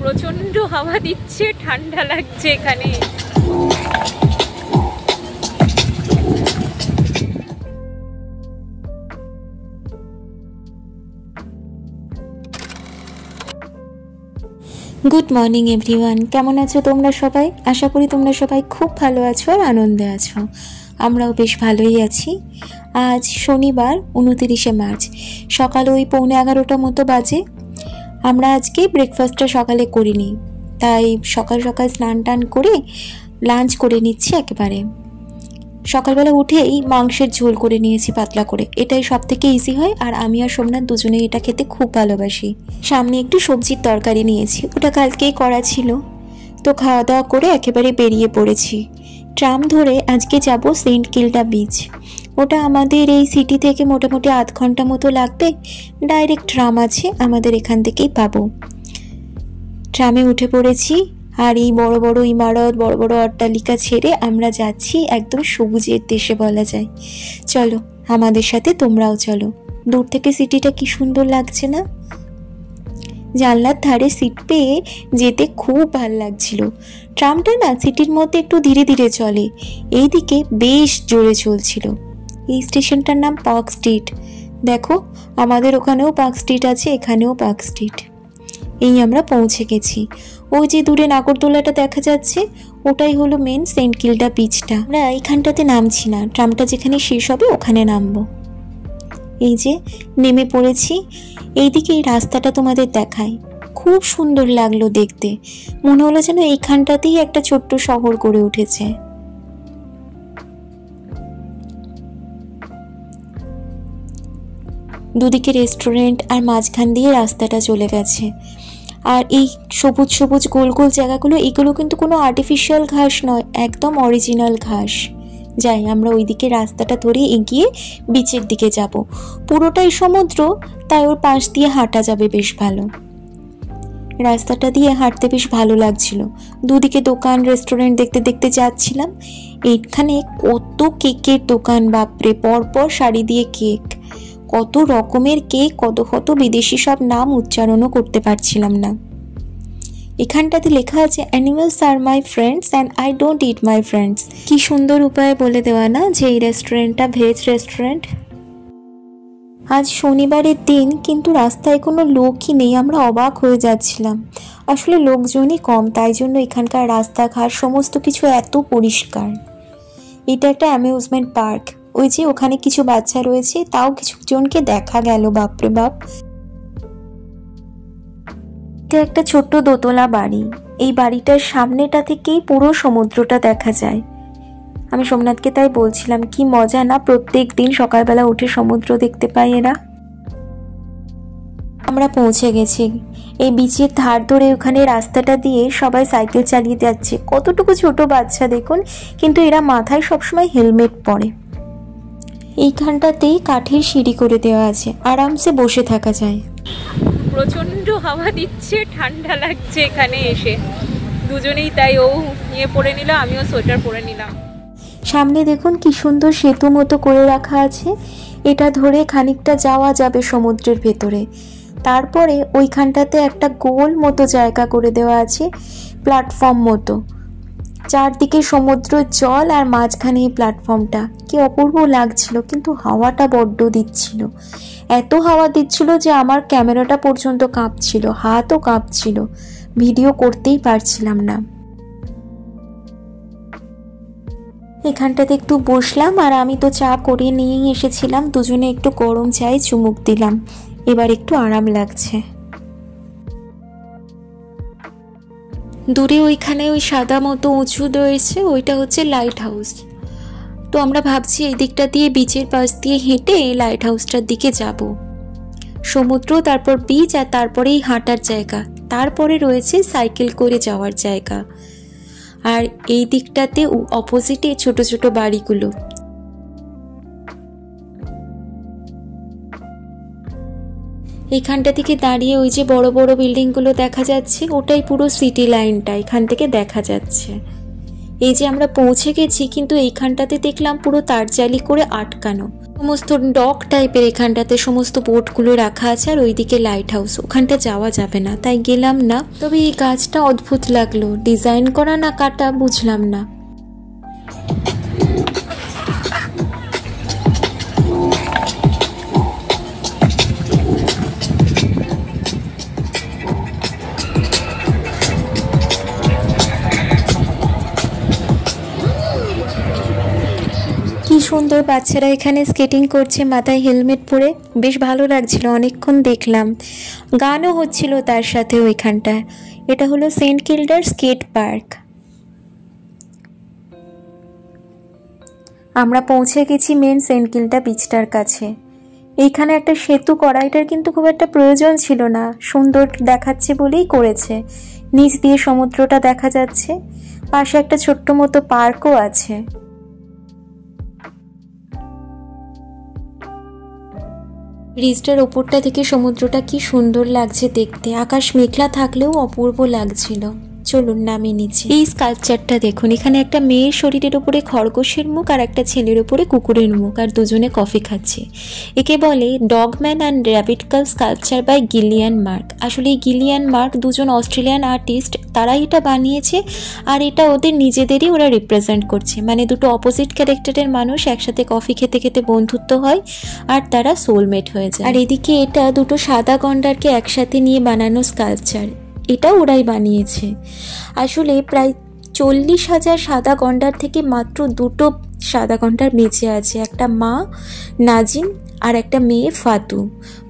প্রচন্ড হাওয়া দিচ্ছে, ঠান্ডা লাগছে এখানে। গুড মর্নিং এভরিওয়ান, কেমন আছো তোমরা সবাই? আশা করি তোমরা সবাই খুব ভালো আছো আর আনন্দে আছো। আমরাও বেশ ভালোই আছি। আজ শনিবার 29শে মার্চ, সকাল ওই 11:15 মতো বাজে। আমরা আজকে ব্রেকফাস্টটা সকালে করিনি, তাই সকাল সকাল স্নান টান করে লাঞ্চ করে নিচ্ছি একেবারে। সকালবেলা উঠেই মাংসের ঝোল করে নিয়েছি পাতলা করে, এটাই সব থেকে ইজি হয়, আর আমি আর সোমনাথ দুজনেই এটা খেতে খুব ভালোবাসি। সামনে একটু সবজির তরকারি নিয়েছি, ওটা কালকেই করা ছিল। তো খাওয়া দাওয়া করে একেবারে বেরিয়ে পড়েছি। ট্রাম ধরে আজকে যাব সেন্ট কিল্ডা বিচ। ওটা আমাদের এই সিটি থেকে মোটামুটি আধ ঘন্টা মতো লাগবে। ডাইরেক্ট ট্রাম আছে, আমাদের এখান থেকেই পাবো। ট্রামে উঠে পড়েছি, আর এই বড় বড় ইমারত, বড় বড় অট্টালিকা ছেড়ে আমরা যাচ্ছি একদম সবুজের দেশে বলা যায়। চলো আমাদের সাথে তোমরাও চলো। দূর থেকে সিটিটা কি সুন্দর লাগছে না? জানলার ধারে সিট পেয়ে যেতে খুব ভাল লাগছিল। ট্রামটা না সিটির মধ্যে একটু ধীরে ধীরে চলে, এইদিকে বেশ জোরে চলছিল। এই স্টেশনটার নাম পার্ক স্ট্রিট। দেখো আমাদের ওখানেও পার্ক স্ট্রিট আছে, এখানেও পার্ক স্ট্রিট। এই আমরা পৌঁছে গেছি। ওই যে দূরে নাগরদোলাটা দেখা যাচ্ছে, ওটাই হলো মেন সেন্ট কিল্ডা বিচটা। আমরা এইখানটাতে নামছি না, ট্রামটা যেখানে শেষ হবে ওখানে নামবো। এই যে নেমে পড়েছি। এইদিকে এই রাস্তাটা তোমাদের দেখাই, খুব সুন্দর লাগলো দেখতে। মনে হলো যেন এইখানটাতেই একটা ছোট্ট শহর গড়ে উঠেছে। দুদিকে রেস্টুরেন্ট, আর মাঝখান দিয়ে রাস্তাটা চলে গেছে। আর এই সবুজ সবুজ গোল গোল জায়গাগুলো, এগুলো কিন্তু কোনো আর্টিফিশিয়াল ঘাস নয়, একদম অরিজিনাল ঘাস। যাই আমরা ওইদিকে রাস্তাটা ধরে এগিয়ে বিচের দিকে যাব। পুরোটাই সমুদ্র, তাই ওর পাশ দিয়ে হাঁটা যাবে বেশ ভালো। রাস্তাটা দিয়ে হাঁটতে বেশ ভালো লাগছিল। দুদিকে দোকান রেস্টুরেন্ট দেখতে দেখতে যাচ্ছিলাম। এইখানে কত কেকের দোকান, বাপরে, পরপর সারি দিয়ে কেক, কত রকমের কেক, কত কত বিদেশি সব নাম উচ্চারণও করতে পারছিলাম না। এখানটাতে লেখা আছে অ্যানিমালস আর my friends and I don't eat my friends. কি সুন্দর উপায়ে বলে দেওয়া না যে এই রেস্টুরেন্টটা ভেজ রেস্টুরেন্ট। আজ শনিবারের দিন, কিন্তু রাস্তায় কোনো লোকই নেই। আমরা অবাক হয়ে যাচ্ছিলাম, আসলে লোকজনই কম, তাই জন্য এখানকার রাস্তাঘাট সমস্ত কিছু এত পরিষ্কার। এটা একটা অ্যামিউজমেন্ট পার্ক। ওই যে ওখানে কিছু বাচ্চা রয়েছে, তাও কিছুজনকে দেখা গেল। বাপরে বাপ, এটা একটা ছোট্ট দোতলা বাড়ি। এই বাড়িটার সামনেটা থেকেই পুরো সমুদ্রটা দেখা যায়। আমি সোমনাথকে তাই বলছিলাম, কি মজা না প্রত্যেক দিন সকালবেলা উঠে সমুদ্র দেখতে পাই এরা। আমরা পৌঁছে গেছি। এই বিচের ধার ধরে ওখানে রাস্তাটা দিয়ে সবাই সাইকেল চালিয়ে যাচ্ছে। কতটুকু ছোট বাচ্চা দেখুন, কিন্তু এরা মাথায় সবসময় হেলমেট পরে। এইখানটাতেই কাঠের সিঁড়ি করে দেওয়া আছে, আরামসে বসে থাকা যায়। প্রচন্ড হাওয়া দিচ্ছে, ঠান্ডা লাগছে এখানে এসে। দুজনেই তাই, ও নিয়ে পরে নিল, আমিও সোয়েটার পরে নিলাম। সামনে দেখুন কি সুন্দর সেতু মতো করে রাখা আছে। এটা ধরে খানিকটা যাওয়া যাবে সমুদ্রের ভেতরে। তারপরে ওইখানটাতে একটা গোল মতো জায়গা করে দেওয়া আছে, প্ল্যাটফর্ম মতো। চারদিকে সমুদ্র জল, আর মাঝখানে এই প্ল্যাটফর্মটা। কি অপূর্ব লাগছিল, কিন্তু হাওয়াটা বড্ড দিচ্ছিল। এত হাওয়া দিচ্ছিল যে আমার ক্যামেরাটা পর্যন্ত কাঁপছিল, হাতও কাঁপছিল, ভিডিও করতেই পারছিলাম না। এখানটাতে একটু বসলাম, আর আমি তো চা করে নিয়েই এসেছিলাম। দুজনে একটু গরম চায়ে চুমুক দিলাম, এবার একটু আরাম লাগছে। দূরে ওইখানে ওই সাদা মতো উঁচু রয়েছে, ওইটা হচ্ছে লাইট হাউস। তো আমরা ভাবছি এই দিকটা দিয়ে বিচের পাশ দিয়ে হেঁটে লাইট হাউসটার দিকে যাব। সমুদ্র, তারপর বিচ, আর তারপরেই হাঁটার জায়গা, তারপরে রয়েছে সাইকেল করে যাওয়ার জায়গা। আর এই দিকটাতে অপোজিটে ছোট ছোট বাড়িগুলো। এখানটা থেকে দাঁড়িয়ে ওই যে বড় বড় বিল্ডিংগুলো দেখা যাচ্ছে, ওটাই পুরো সিটি লাইনটা এখান থেকে দেখা যাচ্ছে। এই যে আমরা পৌঁছে গেছি, কিন্তু এইখানটাতে দেখলাম পুরো তারজালি করে আটকানো। সমস্ত ডক টাইপের এখানটাতে সমস্ত বোটগুলো রাখা আছে, আর ওইদিকে লাইট হাউস, ওখানটা যাওয়া যাবে না তাই গেলাম না। তবে এই গাছটা অদ্ভুত লাগলো, ডিজাইন করা না কাটা বুঝলাম না। কি সুন্দর বাচ্চারা এখানে স্কেটিং করছে, মাথায় হেলমেট পরে, বেশ ভালো লাগছিল, অনেকক্ষণ দেখলাম, গানও হচ্ছিল তার সাথে ওইখানটায়। এটা হলো সেন্ট কিল্ডার স্কেট পার্ক। আমরা পৌঁছে গেছি মেন সেন্ট কিল্ডা বিচটার কাছে। এইখানে একটা সেতু করা, এটার কিন্তু খুব একটা প্রয়োজন ছিল না, সুন্দর দেখাচ্ছে বলেই করেছে। নিচ দিয়ে সমুদ্রটা দেখা যাচ্ছে, পাশে একটা ছোট্ট মতো পার্কও আছে। ব্রিজটার ওপরটা থেকে সমুদ্রটা কি সুন্দর লাগছে দেখতে, আকাশ মেঘলা থাকলেও অপূর্ব লাগছিল। চলুন নামিয়ে নিচ্ছি। এই স্কাল্পচারটা দেখুন, এখানে একটা মেয়ের শরীরের উপরে খরগোশের মুখ আর একটা ছেলের উপরে কুকুরের মুখ, আর দুজনে কফি খাচ্ছে। একে বলে ডগম্যান অ্যান্ড র্যাবিট কাল স্কাল্পচার বাই গিলিয়ান মার্ক। আসলে এই গিলিয়ান মার্ক দুজন অস্ট্রেলিয়ান আর্টিস্ট, তারাই এটা বানিয়েছে, আর এটা ওদের নিজেদেরই ওরা রিপ্রেজেন্ট করছে। মানে দুটো অপোজিট ক্যারেক্টারের মানুষ একসাথে কফি খেতে খেতে বন্ধুত্ব হয়, আর তারা সোলমেট হয়ে যায়। আর এদিকে এটা দুটো সাদা গন্ডারকে একসাথে নিয়ে বানানো স্কাল্পচার, এটা ওরাই বানিয়েছে। আসলে প্রায় 40,000 সাদা গন্ডার থেকে মাত্র দুটো সাদা গন্ডার বেঁচে আছে, একটা মা নাজিন আর একটা মেয়ে ফাতু।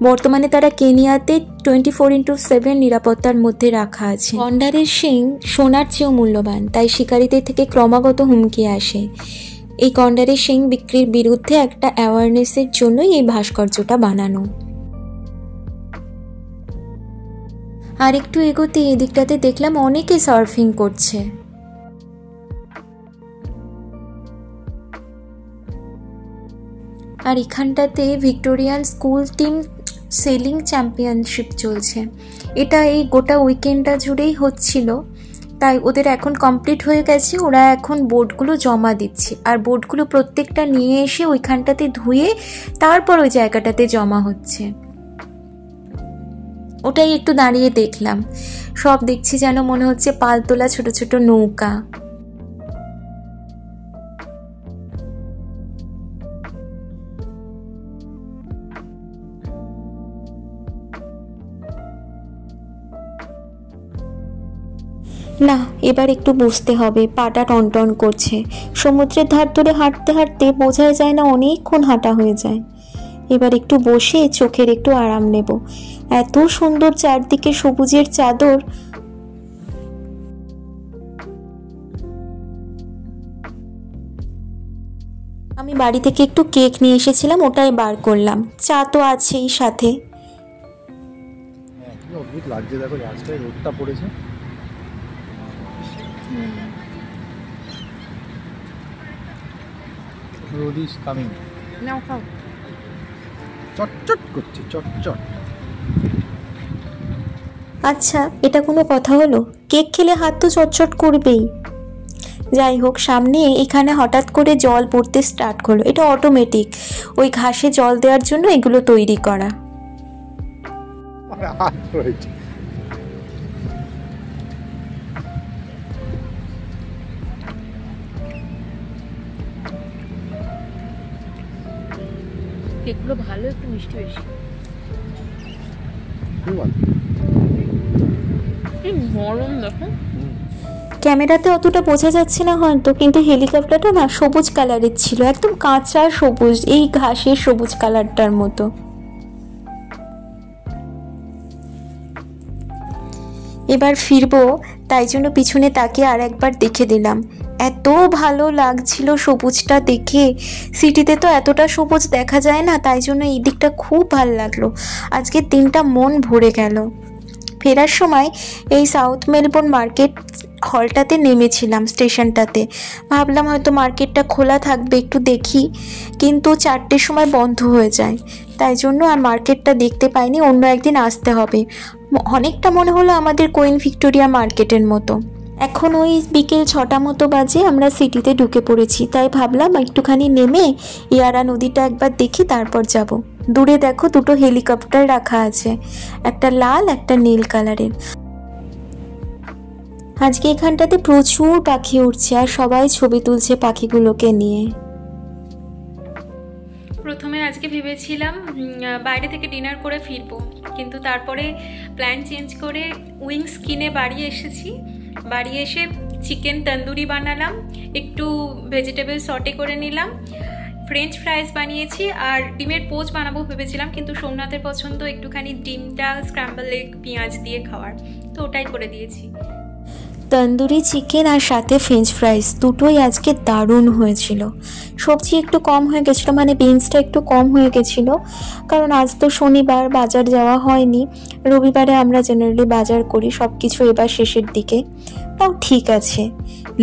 বর্তমানে তারা কেনিয়াতে 24/7 নিরাপত্তার মধ্যে রাখা আছে। গন্ডারের শিং সোনার চেয়েও মূল্যবান, তাই শিকারীদের থেকে ক্রমাগত হুমকি আসে। এই গন্ডারের শিং বিক্রির বিরুদ্ধে একটা অ্যাওয়ারনেসের জন্যই এই ভাস্কর্যটা বানানো। আর একটু এগোতে এদিকটাতে দেখলাম অনেকে সার্ফিং করছে। আর এখানটাতে Victorian school team selling championship চলছে। এটা এই গোটা উইকেন্ডটা জুড়েই হচ্ছিল, তাই ওদের এখন কমপ্লিট হয়ে গেছে। ওরা এখন বোর্ডগুলো জমা দিচ্ছে, আর বোর্ডগুলো প্রত্যেকটা নিয়ে এসে ওইখানটাতে ধুয়ে তারপর ওই জায়গাটাতে জমা হচ্ছে। ওটাই একটু দাঁড়িয়ে দেখলাম, সব দেখছি যেন মনে হচ্ছে পালতোলা ছোট ছোট নৌকা। না, এবার একটু বসতে হবে, পাটা টনটন করছে। সমুদ্রের ধার ধরে হাঁটতে হাঁটতে বোঝাই যায় না অনেকক্ষণ হাঁটা হয়ে যায়। এবার একটু বসে চোখের একটু আরাম নেব। এত সুন্দর চারদিকে সবুজের চাদর। আমি বাড়ি থেকে একটু কেক নিয়ে এসেছিলাম, ওটাই বার করলাম। চা তো আছেই সাথে। কি অদ্ভুত লাগছে দেখো, রাস্তায় রোদটা পড়েছে। রোদ ইজ কামিং। নাও খাও। চটচট করছে, চটচট। আচ্ছা, এটা কোনো কথা হলো? কেক খেলে হাত তো চটচট করবেই। যাই হোক, সামনে এখানে হঠাৎ করে জল পড়তে স্টার্ট করলো। এটা অটোমেটিক, ওই ঘাসে জল দেওয়ার জন্য এগুলো তৈরি করা। কেকগুলো ভালো, একটু মিষ্টি বেশি। নরম দেখো। ক্যামেরাতে অতটা বোঝা যাচ্ছে না হয়তো, কিন্তু হেলিকপ্টারটা না সবুজ কালারের ছিল, একদম কাঁচা সবুজ, এই ঘাসের সবুজ কালারটার মতো। এবার ফিরবো, তাই জন্য পিছনে তাকিয়ে আর একবার দেখে দিলাম। এত ভালো লাগছিল সবুজটা দেখে। সিটিতে তো এতটা সবুজ দেখা যায় না, তাই জন্য এই দিকটা খুব ভালো লাগলো। আজকের দিনটা মন ভরে গেল। ফেরার সময় এই সাউথ মেলবোর্ন মার্কেট হলটাতে নেমেছিলাম, স্টেশনটাতে। ভাবলাম হয়তো মার্কেটটা খোলা থাকবে, একটু দেখি, কিন্তু 4টের সময় বন্ধ হয়ে যায়, তাই জন্য আর মার্কেটটা দেখতে পাইনি। অন্য একদিন আসতে হবে। অনেকটা মনে হলো আমাদের কুইন ভিক্টোরিয়া মার্কেটের মতো। এখন ওই বিকেল 6টা মতো বাজে, আমরা সিটিতে ঢুকে পড়েছি। তাই ভাবলাম একটুখানি নেমে ইয়ারা নদীটা একবার দেখি, তারপর যাব। দূরে দেখো দুটো হেলিকপ্টার রাখা আছে, একটা লাল একটা নীল কালারের। আজকে এখানটাতে প্রচুর পাখি উঠছে আর সবাই ছবি তুলছে পাখিগুলোকে নিয়ে। প্রথমে আজকে ভেবেছিলাম বাইরে থেকে ডিনার করে ফিরবো, কিন্তু তারপরে প্ল্যান চেঞ্জ করে উইংস কিনে বাড়ি এসেছি। বাড়ি এসে চিকেন তন্দুরি বানালাম, একটু ভেজিটেবল সটে করে নিলাম, ফ্রেঞ্চ ফ্রাইজ বানিয়েছি আর ডিমের পোচ বানাবো ভেবেছিলাম, কিন্তু সোমনাথের পছন্দ একটুখানি ডিমটা স্ক্র্যাম্বল এগ পেঁয়াজ দিয়ে খাওয়ার, তো ওটাই করে দিয়েছি। তন্দুরি চিকেন আর সাথে ফ্রেঞ্চ ফ্রাইস দুটোই আজকে দারুণ হয়েছিল। সবজি একটু কম হয়ে গেছিলো, মানে বিনসটা একটু কম হয়ে গেছিলো, কারণ আজ তো শনিবার, বাজার যাওয়া হয়নি। রবিবারে আমরা জেনারেলি বাজার করি সব কিছু, এবার শেষের দিকে। তাও ঠিক আছে,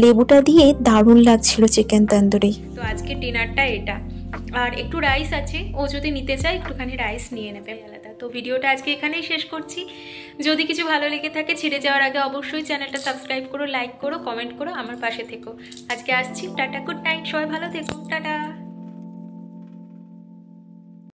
লেবুটা দিয়ে দারুণ লাগছিল চিকেন তন্দুরি। তো আজকে ডিনারটা এটা, আর একটু রাইস আছে, ও যদি নিতে চায় একটুখানি রাইস নিয়ে নেবে আলাদা। তো ভিডিওটা আজকে এখানেই শেষ করছি। যদি কিছু ভালো লেগে থাকে ছেড়ে যাওয়ার আগে অবশ্যই চ্যানেলটা সাবস্ক্রাইব করো, লাইক করো, কমেন্ট করো, আমার পাশে থেকো। আজকে আসছি, টাটা, গুড নাইট, সবাই ভালো থেকো, টাটা।